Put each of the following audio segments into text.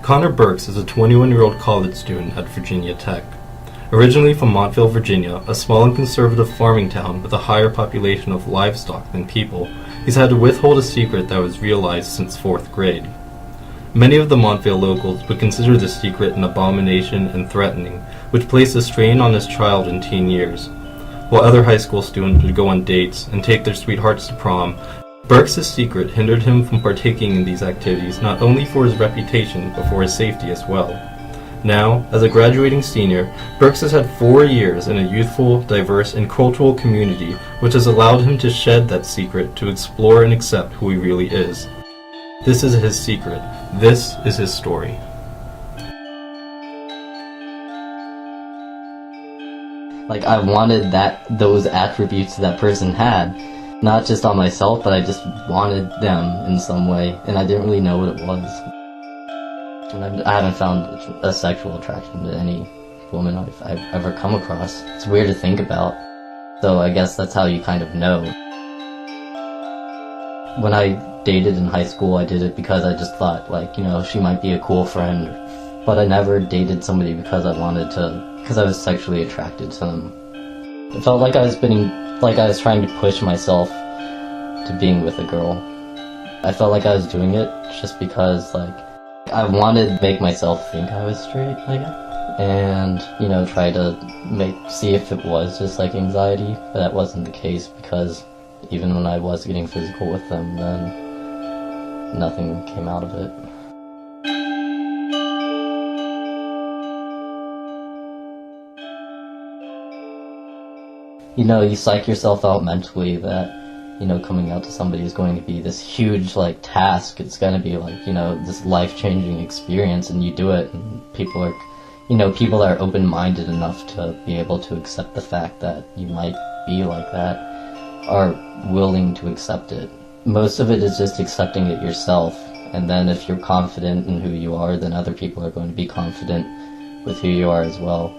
Connor Burks is a 21-year-old college student at Virginia Tech. Originally from Montville, Virginia, a small and conservative farming town with a higher population of livestock than people, he's had to withhold a secret that was realized since 4th grade. Many of the Montville locals would consider this secret an abomination and threatening, which placed a strain on his child in teen years. While other high school students would go on dates and take their sweethearts to prom, Burks' secret hindered him from partaking in these activities not only for his reputation but for his safety as well. Now, as a graduating senior, Burks has had 4 years in a youthful, diverse, and cultural community which has allowed him to shed that secret to explore and accept who he really is. This is his secret. This is his story. I wanted those attributes that person had, not just on myself, but I just wanted them in some way, and I didn't really know what it was. And I haven't found a sexual attraction to any woman I've ever come across. It's weird to think about, so I guess that's how you kind of know. When I dated in high school, I did it because I just thought, she might be a cool friend, but I never dated somebody because I was sexually attracted to them. It felt like I was trying to push myself to being with a girl. I felt like I was doing it just because, I wanted to make myself think I was straight, I guess. And, try to see if it was just, anxiety. But that wasn't the case, because even when I was getting physical with them, then nothing came out of it. You psych yourself out mentally that, coming out to somebody is going to be this huge, task. It's going to be, this life-changing experience, and you do it, and people that are open-minded enough to be able to accept the fact that you might be like that are willing to accept it. Most of it is just accepting it yourself, and then if you're confident in who you are, then other people are going to be confident with who you are as well.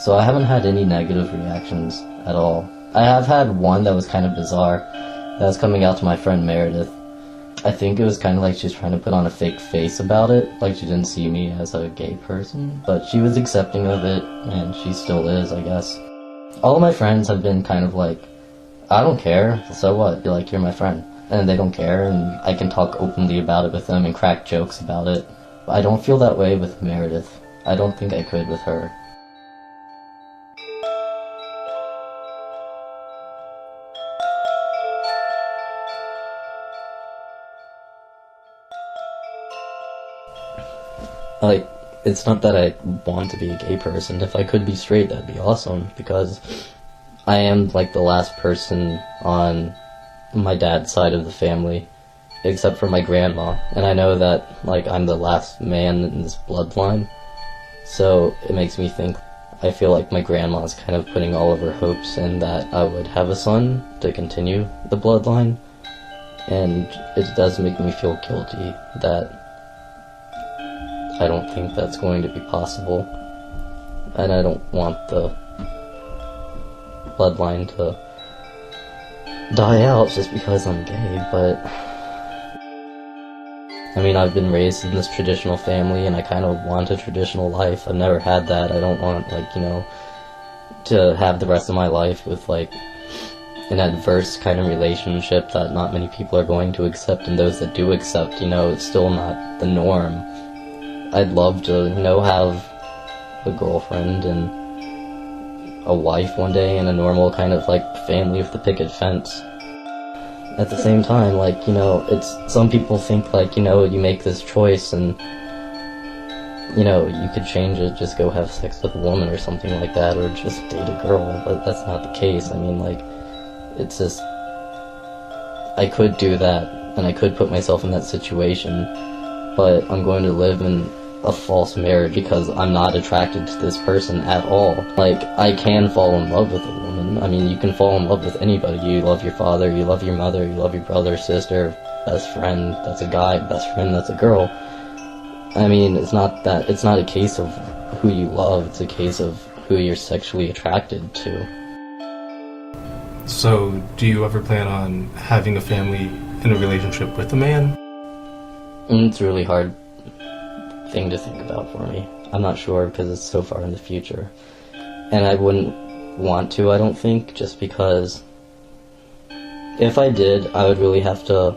So I haven't had any negative reactions at all. I have had one that was kind of bizarre. That was coming out to my friend Meredith. I think it was kind of like she was trying to put on a fake face about it, like she didn't see me as a gay person. But she was accepting of it, and she still is, I guess. All of my friends have been kind of I don't care, so what? You're my friend. And they don't care, and I can talk openly about it with them and crack jokes about it. But I don't feel that way with Meredith. I don't think I could with her. It's not that I want to be a gay person. If I could be straight, that'd be awesome, because I am, the last person on my dad's side of the family, except for my grandma, and I know that, I'm the last man in this bloodline, so it makes me think, I feel like my grandma's kind of putting all of her hopes in that I would have a son to continue the bloodline, and it does make me feel guilty that I don't think that's going to be possible, and I don't want the bloodline to die out just because I'm gay. But I've been raised in this traditional family, and I kind of want a traditional life. I've never had that. I don't want, to have the rest of my life with, an adverse kind of relationship that not many people are going to accept, and those that do accept, it's still not the norm. I'd love to, have a girlfriend and a wife one day, and a normal kind of, family with the picket fence. At the same time, it's, some people think, you make this choice and, you could change it, just go have sex with a woman or something like that, or just date a girl, but that's not the case. It's just, I could do that, and I could put myself in that situation, but I'm going to live in a false marriage because I'm not attracted to this person at all. I can fall in love with a woman. You can fall in love with anybody. You love your father, you love your mother, you love your brother, sister, best friend, that's a guy, best friend, that's a girl. It's not a case of who you love, it's a case of who you're sexually attracted to. So, do you ever plan on having a family in a relationship with a man? It's really hard thing to think about for me. I'm not sure because it's so far in the future. And I wouldn't want to, I don't think, just because if I did, I would really have to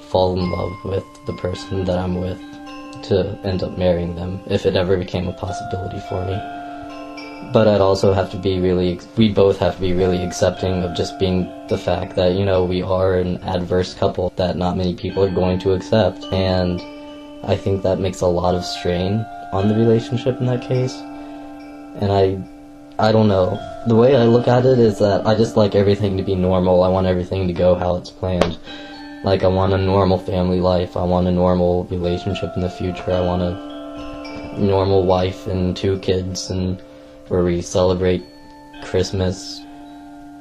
fall in love with the person that I'm with to end up marrying them, if it ever became a possibility for me. But I'd also have to be we both have to be really accepting of just being the fact that, you know, we are an adverse couple that not many people are going to accept, and I think that makes a lot of strain on the relationship in that case. And I don't know. The way I look at it is that I just like everything to be normal. I want everything to go how it's planned. Like, I want a normal family life. I want a normal relationship in the future. I want a normal wife and 2 kids, and where we celebrate Christmas.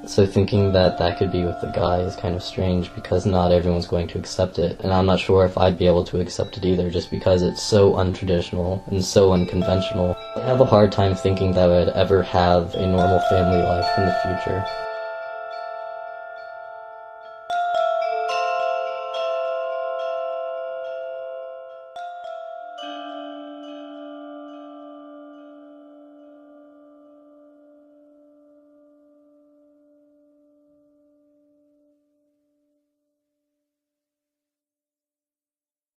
So thinking that that could be with the guy is kind of strange, because not everyone's going to accept it, and I'm not sure if I'd be able to accept it either, just because it's so untraditional and so unconventional. I have a hard time thinking that I'd ever have a normal family life in the future.